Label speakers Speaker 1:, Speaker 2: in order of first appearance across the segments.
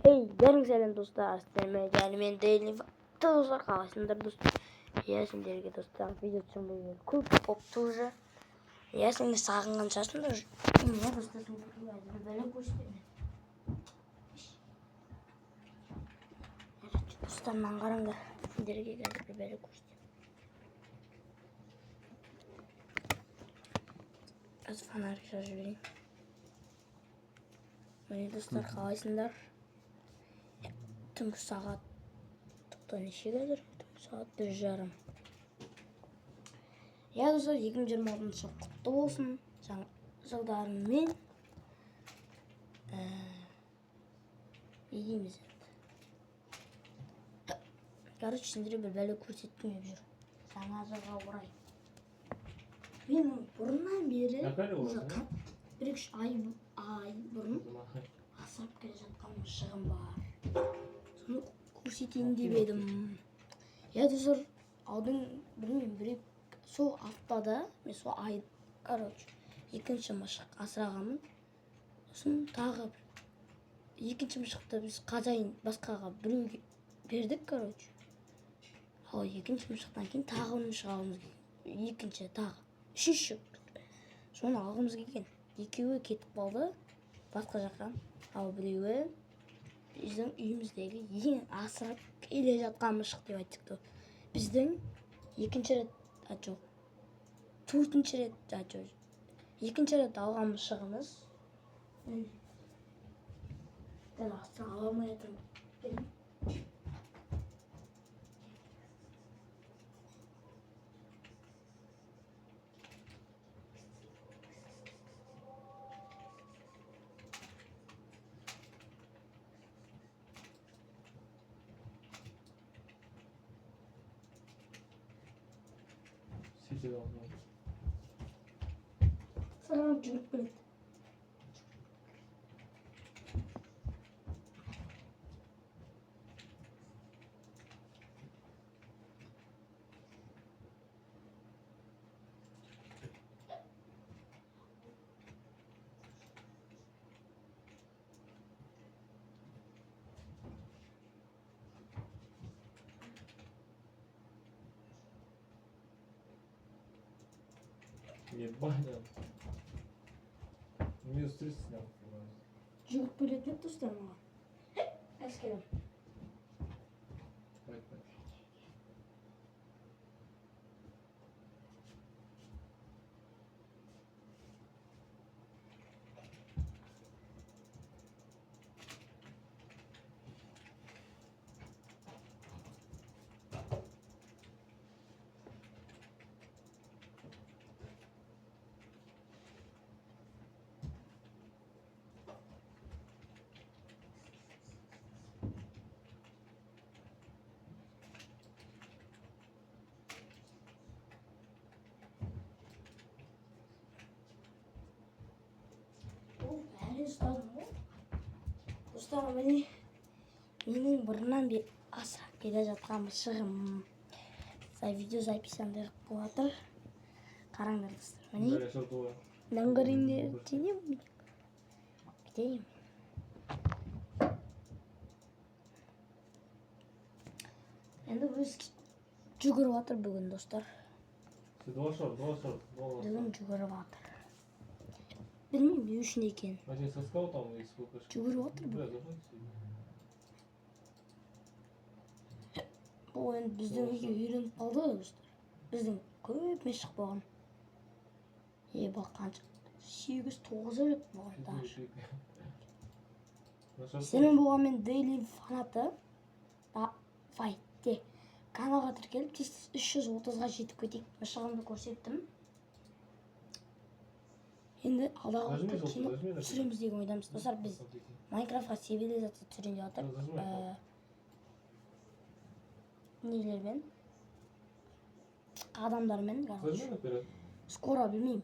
Speaker 1: Ярым сәлем достар, мен Daily достар қаласындар достар. Я сендерге достар видео түсірмей көп болыпты уже. Я сендер сағынған шығарсыңдар. Я достар сендерге әзір бәле көрсетемін. Достар маған қараңдар, сендерге әзір бәле көрсетемін. Аз фонарик шашып жіберейін. Міне достар қалайсыңдар? Түнгі сағат неше қазір? Түнгі сағат 1:30. Я достар 2026 жыл құтты болсын. Жаңа жылдарымен не дейміз енді. Короче, сендерге бір бәле көрсеттім деп жүр. Жаңа жылға орай. Мен бұрыннан бері уже 1-2 ай бұрын асырап келе жатқан шығым бар. Соны көрсетейін деп едім. Я достар алдың білмеймін, сол аптада мен сол ай, короче, екінші мышық асырағанмын. Сосын тағы екінші мышықты біз қажайын басқаға біреуге бердік, короче. Ал екінші мышықтан кейін тағы мышық алғымыз келген. Екінші тағы. Үшінші. Соны алғымыз келген. Екеуі кетіп қалды басқа жаққа. Ал біреуі біздің үйіміздегі ең асырап келе жатқан мышық деп айттық. Біздің екінші рет алған мышығымыз. Дәл астына ала алмай жатырмын. Саған жүріп келеді.
Speaker 2: Ебаня. Минус 30 снял.
Speaker 1: Жүріп келеді деп достар маған. Әскерім. Достар, міне менің бұрыннан бері асырап келе жатқан мышығым. Видео записьяндыр болатыр. Қараңдар достар. Міне наңғырыңдер тенем. Кетейім. Енді біз жүгіріп атыр бүгін достар. Бүгін жүгіріп атыр. Білмеймін, не үшін екен. Жүгіріп отыр бұл. Бұл енді біздің үйге үйреніп қалды достар. Біздің көп мышық болған. Бұл қанша? 8-9 рет болған даже. Сенің болған мен Daily фанаты файтте каналға тіркеліп 330-ға жетіп кетейік. Мышығымды көрсеттім. Енді алдағы уақытта кино түсіреміз деген ойдамыз. Достар, біз Майнкрафтқа цивилизация түсірейін деп жатырмыз. Нелермен? Адамдармен, короче. Скоро білмеймін.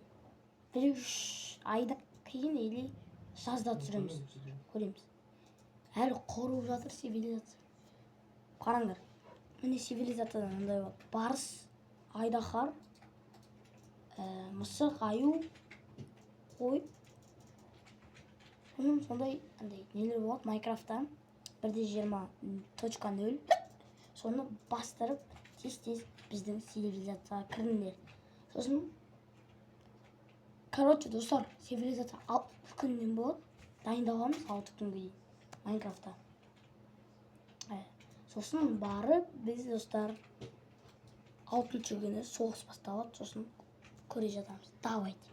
Speaker 1: 1-3 айда кейін или жазда түсіреміз. Көреміз. Әлі құрып жатыр цивилизация. Қараңдар. Міне цивилизациядан мындай болады. Барыс, айдаһар, мысық, аю, қой. Сондай нелер болады Майнкрафтта. 1.20.0 соны бастырып тез біздің цивилизацияға кіріңдер. Сосын короче достар, цивилизация 60 күннен болады, дайындалғанбыз 6 күнге дейін Майнкрафтта. Сосын барып біз достар 6-шы күні соғыс басталады, сосын көре жатамыз. Давайте.